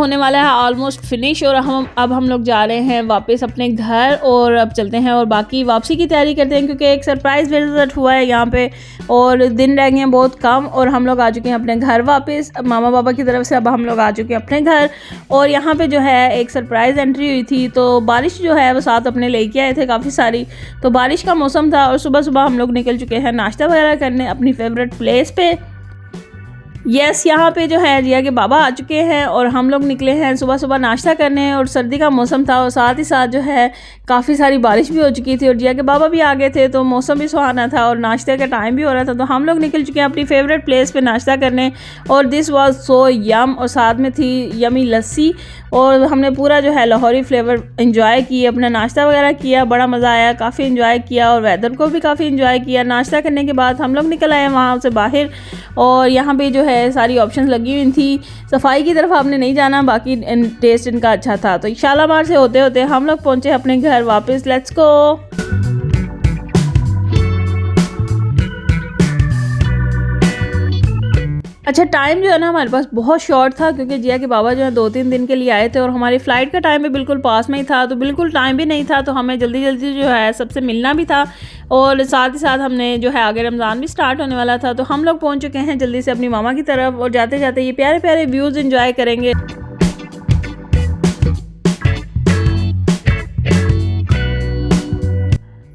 होने वाला है ऑलमोस्ट फिनिश और हम लोग जा रहे हैं वापस अपने घर और अब चलते हैं और बाकी वापसी की तैयारी करते हैं, क्योंकि एक सरप्राइज़ विजिट हुआ है यहाँ पे और दिन रह गए हैं बहुत कम और हम लोग आ चुके हैं अपने घर वापस मामा पापा की तरफ से। अब हम लोग आ चुके हैं अपने घर और यहाँ पे जो है एक सरप्राइज़ एंट्री हुई थी, तो बारिश जो है वो साथ अपने लेके आए थे काफ़ी सारी, तो बारिश का मौसम था और सुबह सुबह हम लोग निकल चुके हैं नाश्ता वगैरह करने अपनी फेवरेट प्लेस पे। यहाँ पे जो है जिया के बाबा आ चुके हैं और हम लोग निकले हैं सुबह सुबह नाश्ता करने और सर्दी का मौसम था और साथ ही साथ जो है काफ़ी सारी बारिश भी हो चुकी थी और जिया के बाबा भी आ गए थे, तो मौसम भी सुहाना था और नाश्ते का टाइम भी हो रहा था, तो हम लोग निकल चुके हैं अपनी फेवरेट प्लेस पे नाश्ता करने और दिस वाज सो यम और साथ में थी यमी लस्सी और हमने पूरा जो है लाहौरी फ्लेवर एंजॉय किया, अपना नाश्ता वगैरह किया, बड़ा मज़ा आया, काफ़ी एंजॉय किया और वेदर को भी काफ़ी एंजॉय किया। नाश्ता करने के बाद हम लोग निकल आए वहाँ से बाहर और यहाँ पे जो है सारी ऑप्शंस लगी हुई थी। सफाई की तरफ आपने नहीं जाना, बाकी टेस्ट इनका अच्छा था। तो शालामार से होते होते हम लोग पहुँचे अपने घर वापस। Let's go. अच्छा, टाइम जो है ना हमारे पास बहुत शॉर्ट था, क्योंकि जिया के बाबा जो है 2-3 दिन के लिए आए थे और हमारी फ़्लाइट का टाइम भी बिल्कुल पास में ही था, तो बिल्कुल टाइम भी नहीं था, तो हमें जल्दी जल्दी जो है सबसे मिलना भी था और साथ ही साथ हमने जो है आगे रमज़ान भी स्टार्ट होने वाला था, तो हम लोग पहुंच चुके हैं जल्दी से अपनी मामा की तरफ और जाते जाते ये प्यारे प्यारे व्यूज़ एंजॉय करेंगे।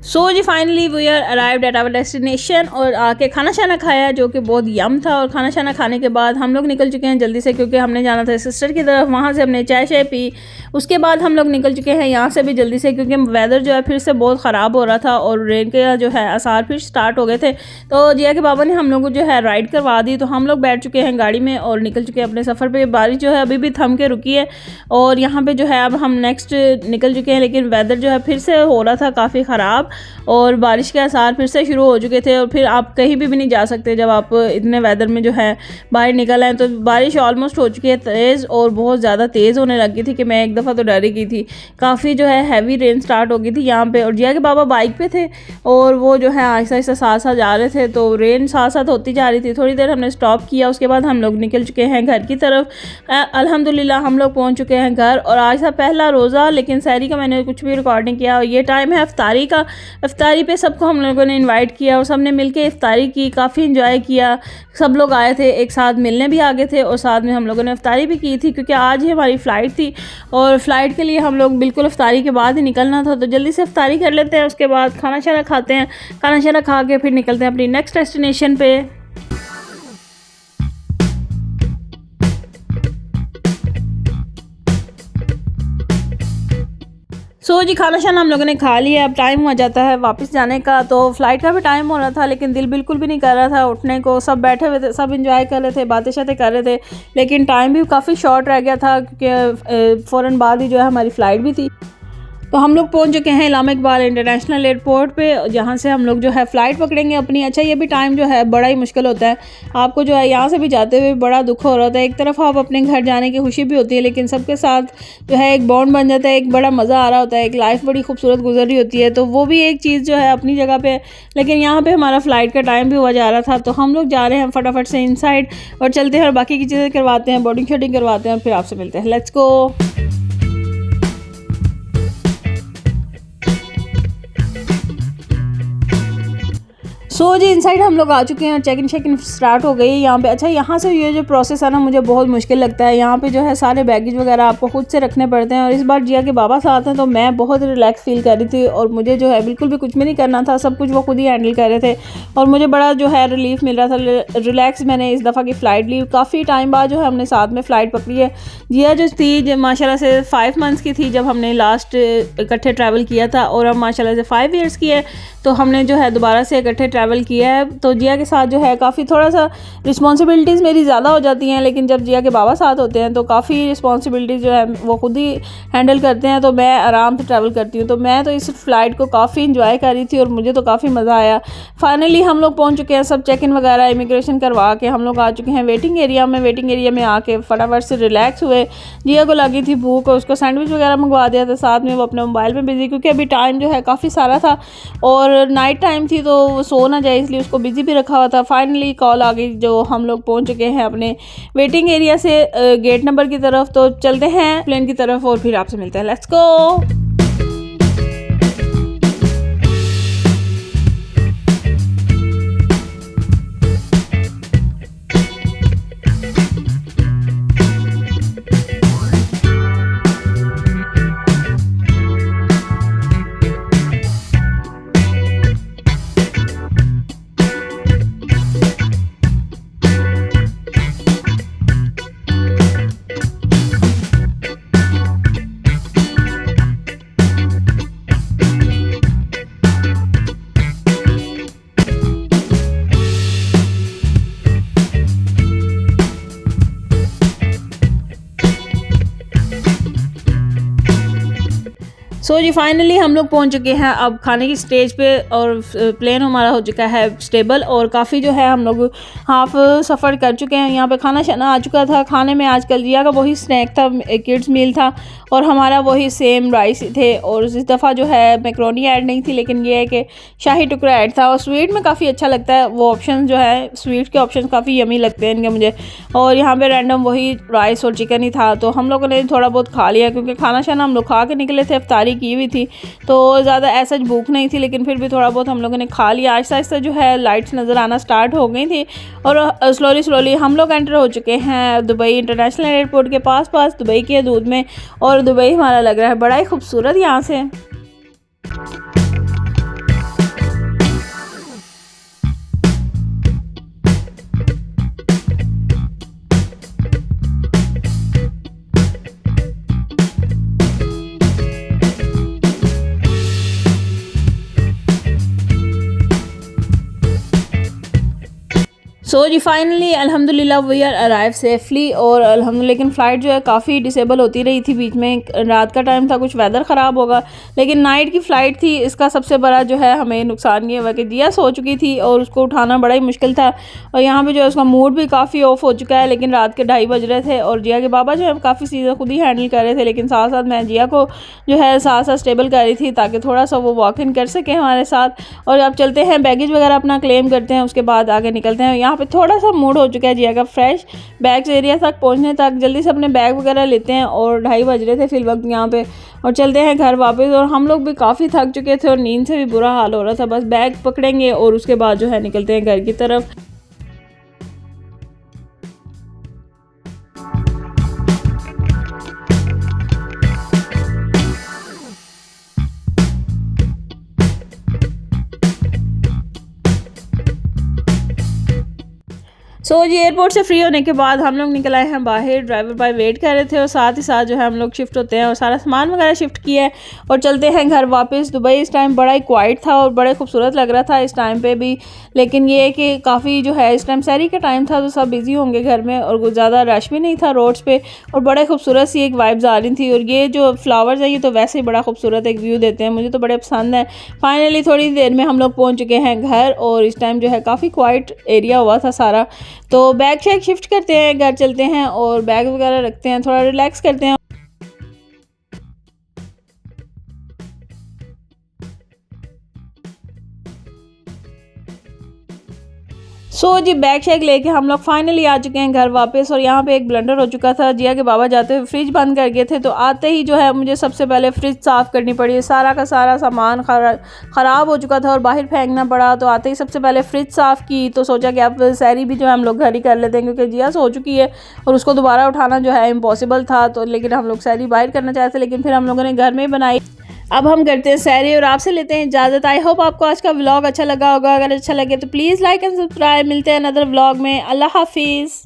सो जी finally we are arrived at our destination और आके खाना शाना खाया जो कि बहुत यम था और खाना शाना खाने के बाद हम लोग निकल चुके हैं जल्दी से, क्योंकि हमने जाना था सिस्टर की तरफ, वहाँ से हमने चाय शाय पी। उसके बाद हम लोग निकल चुके हैं यहाँ से भी जल्दी से, क्योंकि वेदर जो है फिर से बहुत ख़राब हो रहा था और रेन के जो है आसार फिर स्टार्ट हो गए थे, तो जिया के बाबा ने हम लोग को जो है राइड करवा दी, तो हम लोग बैठ चुके हैं गाड़ी में और निकल चुके हैं अपने सफ़र पर। बारिश जो है अभी भी थम के रुकी है और यहाँ पर जो है अब हम नेक्स्ट निकल चुके हैं, लेकिन वेदर जो है फिर से हो रहा था काफ़ी ख़राब और बारिश के आसार फिर से शुरू हो चुके थे और फिर आप कहीं भी नहीं जा सकते जब आप इतने वेदर में जो है बाहर निकल आए। तो बारिश ऑलमोस्ट हो चुकी है तेज़ और बहुत ज़्यादा तेज़ होने लगी थी कि मैं एक दफ़ा तो डर ही गई थी, काफ़ी जो है हैवी रेन स्टार्ट हो गई थी यहाँ पे। और जिया के बाबा बाइक पे थे और वो जो है आहिस्ता आहिस्ता साथ साथ जा रहे थे, तो रेन साथ साथ होती जा रही थी। थोड़ी देर हमने स्टॉप किया, उसके बाद हम लोग निकल चुके हैं घर की तरफ। अल्हम्दुलिल्लाह हम लोग पहुँच चुके हैं घर और आज था पहला रोज़ा, लेकिन सहरी का मैंने कुछ भी रिकॉर्ड नहीं किया। ये टाइम है इफ्तारी का, इफ्तारी पे सबको हम लोगों ने इनवाइट किया और सबने मिलके इफ्तारी की, काफ़ी एंजॉय किया। सब लोग आए थे एक साथ, मिलने भी आ गए थे और साथ में हम लोगों ने इफ्तारी भी की थी, क्योंकि आज ही हमारी फ़्लाइट थी और फ़्लाइट के लिए हम लोग बिल्कुल इफ्तारी के बाद ही निकलना था, तो जल्दी से इफ्तारी कर लेते हैं। उसके बाद खाना शाना खाते हैं, खाना शाना खा के फिर निकलते हैं अपनी नेक्स्ट डेस्टिनेशन पे। जी खाना शाना हम लोगों ने खा लिया, अब टाइम हो जाता है वापस जाने का। तो फ़्लाइट का भी टाइम हो रहा था, लेकिन दिल बिल्कुल भी नहीं कर रहा था उठने को। सब बैठे हुए थे, सब एंजॉय कर रहे थे, बातें शातें कर रहे थे, लेकिन टाइम भी काफ़ी शॉर्ट रह गया था, क्योंकि फ़ौरन बाद ही जो है हमारी फ़्लाइट भी थी। तो हम लोग पहुंच चुके हैं इलामा इकबाल इंटरनेशनल एयरपोर्ट पे, जहाँ से हम लोग जो है फ़्लाइट पकड़ेंगे अपनी। अच्छा, ये भी टाइम जो है बड़ा ही मुश्किल होता है, आपको जो है यहाँ से भी जाते हुए बड़ा दुख हो रहा था। एक तरफ आप अपने घर जाने की खुशी भी होती है, लेकिन सबके साथ जो है एक बॉन्ड बन जाता है, एक बड़ा मज़ा आ रहा होता है, एक लाइफ बड़ी खूबसूरत गुजर रही होती है, तो वो भी एक चीज़ जो है अपनी जगह पे। लेकिन यहाँ पर हमारा फ़्लाइट का टाइम भी हुआ जा रहा था, तो हम लोग जा रहे हैं फटाफट से इनसाइड और चलते हैं और बाकी की चीज़ें करवाते हैं, बोर्डिंग शोडिंग करवाते हैं और फिर आपसे मिलते हैं। Let's go. जी इनसाइड हम लोग आ चुके हैं और चेक इन स्टार्ट हो गई है यहाँ पे। अच्छा, यहाँ से ये जो प्रोसेस है ना मुझे बहुत मुश्किल लगता है। यहाँ पे जो है सारे बैगेज वगैरह आपको खुद से रखने पड़ते हैं और इस बार जिया के बाबा साथ हैं, तो मैं बहुत रिलैक्स फील कर रही थी और मुझे जो है बिल्कुल भी कुछ भी नहीं करना था, सब कुछ वो खुद ही हैंडल कर रहे थे और मुझे बड़ा जो है रिलीफ मिल रहा था, रिलैक्स। मैंने इस दफ़ा की फ़्लाइट ली, काफ़ी टाइम बाद जो है हमने साथ में फ़्लाइट पकड़ी है। जिया जो थी माशाल्लाह से 5 मंथ्स की थी जब हमने लास्ट इकट्ठे ट्रैवल किया था और अब माशाल्लाह से 5 ईयर्स की है, तो हमने जो है दोबारा से इकट्ठे ट्रैवल किया है। तो जिया के साथ जो है काफ़ी थोड़ा सा रिस्पॉन्सिबिलिटीज़ मेरी ज़्यादा हो जाती हैं, लेकिन जब जिया के बाबा साथ होते हैं तो काफ़ी रिस्पॉन्सिबिलिटीज़ जो है वो खुद ही हैंडल करते हैं, तो मैं आराम से ट्रैवल करती हूँ। तो मैं तो इस फ़्लाइट को काफ़ी इंजॉय कर रही थी और मुझे तो काफ़ी मज़ा आया। फाइनली हम लोग पहुँच चुके हैं, सब चेक इन वगैरह इमिग्रेशन करवा के हम लोग आ चुके हैं वेटिंग एरिया में। वेटिंग एरिया में आके फटाफट से रिलैक्स हुए। जिया को लगी थी भूख और उसको सैंडविच वगैरह मंगवा दिया था, साथ में वो अपने मोबाइल में बिजी, क्योंकि अभी टाइम जो है काफ़ी सारा था और और नाइट टाइम थी तो वो सो ना जाए इसलिए उसको बिजी भी रखा हुआ था। फाइनली कॉल आ गई, जो हम लोग पहुंच चुके हैं अपने वेटिंग एरिया से गेट नंबर की तरफ। तो चलते हैं प्लेन की तरफ और फिर आपसे मिलते हैं। Let's go. सो जी फाइनली हम लोग पहुंच चुके हैं अब खाने की स्टेज पे और प्लेन हमारा हो चुका है स्टेबल और काफ़ी जो है हम लोग हाफ सफ़र कर चुके हैं। यहाँ पे खाना शाना आ चुका था। खाने में आजकल जिया का वही स्नैक था, किड्स मील था और हमारा वही सेम राइस थे और इस दफ़ा जो है मैक्रोनी ऐड नहीं थी, लेकिन ये है कि शाही टुकड़ा ऐड था। और स्वीट में काफ़ी अच्छा लगता है वो ऑप्शन जो है, स्वीट के ऑप्शन काफ़ी यमी लगते हैं इनके मुझे। और यहाँ पे रैंडम वही राइस और चिकन ही था, तो हम लोगों ने थोड़ा बहुत खा लिया क्योंकि खाना शाना हम लोग खा के निकले थे, इफ्तारी की हुई थी तो ज़्यादा ऐसा भूख नहीं थी, लेकिन फिर भी थोड़ा बहुत हम लोगों ने खा लिया। आहिस्ता आहिस्ता जो है लाइट्स नज़र आना स्टार्ट हो गई थी और स्लोली हम लोग एंटर हो चुके हैं दुबई इंटरनेशनल एयरपोर्ट के पास दुबई के हदूद में। और दुबई हमारा लग रहा है बड़ा ही खूबसूरत यहाँ से। सो जी फाइनली अल्हम्दुलिल्लाह वी आर अराइव सेफली और अल्हम्दुलिल्लाह। लेकिन फ़्लाइट जो है काफ़ी डिसेबल होती रही थी, बीच में रात का टाइम था, कुछ वेदर ख़राब होगा, लेकिन नाइट की फ़्लाइट थी। इसका सबसे बड़ा जो है हमें नुकसान ये हुआ कि जिया सो चुकी थी और उसको उठाना बड़ा ही मुश्किल था। और यहाँ पे जो है उसका मूड भी काफ़ी ऑफ हो चुका है, लेकिन रात के 2:30 बज रहे थे और जिया के बाबा जो है काफ़ी चीज़ें खुद ही हैंडल कर रहे थे, लेकिन साथ साथ मैं जिया को जो है साथ स्टेबल कर रही थी ताकि थोड़ा सा वो वॉक इन कर सके हमारे साथ। और अब चलते हैं बैगेज वगैरह अपना क्लेम करते हैं, उसके बाद आगे निकलते हैं। यहाँ थोड़ा सा मूड हो चुका है जिया का फ्रेश। बैग्स एरिया तक पहुंचने तक जल्दी से अपने बैग वगैरह लेते हैं और 2:30 बज रहे थे फिल वक्त यहाँ पे, और चलते हैं घर वापस। और हम लोग भी काफ़ी थक चुके थे और नींद से भी बुरा हाल हो रहा था। बस बैग पकड़ेंगे और उसके बाद जो है निकलते हैं घर की तरफ। सो जी एयरपोर्ट से फ्री होने के बाद हम लोग निकल आए हैं बाहर। ड्राइवर भाई वेट कर रहे थे और साथ ही साथ जो है हम लोग शिफ्ट होते हैं और सारा सामान वगैरह शिफ्ट किया है और चलते हैं घर वापस। दुबई इस टाइम बड़ा ही क्वाइट था और बड़े खूबसूरत लग रहा था इस टाइम पे भी, लेकिन ये है कि काफ़ी जो है इस टाइम सहरी का टाइम था तो सब बिज़ी होंगे घर में और कुछ ज़्यादा रश भी नहीं था रोड्स पे और बड़े खूबसूरत सी एक वाइब्स आ रही थी। और ये जो फ्लावर्स हैं ये तो वैसे ही बड़ा खूबसूरत एक व्यू देते हैं, मुझे तो बड़े पसंद है। फाइनली थोड़ी देर में हम लोग पहुँच चुके हैं घर और इस टाइम जो है काफ़ी क्वाइट एरिया हुआ था सारा। तो बैग शैग शिफ्ट करते हैं, घर चलते हैं और बैग वगैरह रखते हैं, थोड़ा रिलैक्स करते हैं। सो जी बैग शैग लेके हम लोग फाइनली आ चुके हैं घर वापस। और यहाँ पे एक ब्लंडर हो चुका था, जिया के बाबा जाते हुए फ्रिज बंद कर गए थे तो आते ही जो है मुझे सबसे पहले फ्रिज साफ़ करनी पड़ी। सारा का सारा सामान ख़राब हो चुका था और बाहर फेंकना पड़ा, तो आते ही सबसे पहले फ्रिज साफ़ की। तो सोचा कि अब सहरी भी जो है हम लोग घर ही कर लेते हैं क्योंकि जिया सो चुकी है और उसको दोबारा उठाना जो है इम्पॉसिबल था। तो लेकिन हम लोग सहरी बाहर करना चाहते, लेकिन फिर हम लोगों ने घर में ही बनाई। अब हम करते हैं सहरी और आपसे लेते हैं इजाज़त। आई होप आपको आज का व्लॉग अच्छा लगा होगा। अगर अच्छा लगे तो प्लीज़ लाइक एंड सब्सक्राइब। मिलते हैं अनदर व्लॉग में। अल्लाह हाफिज़।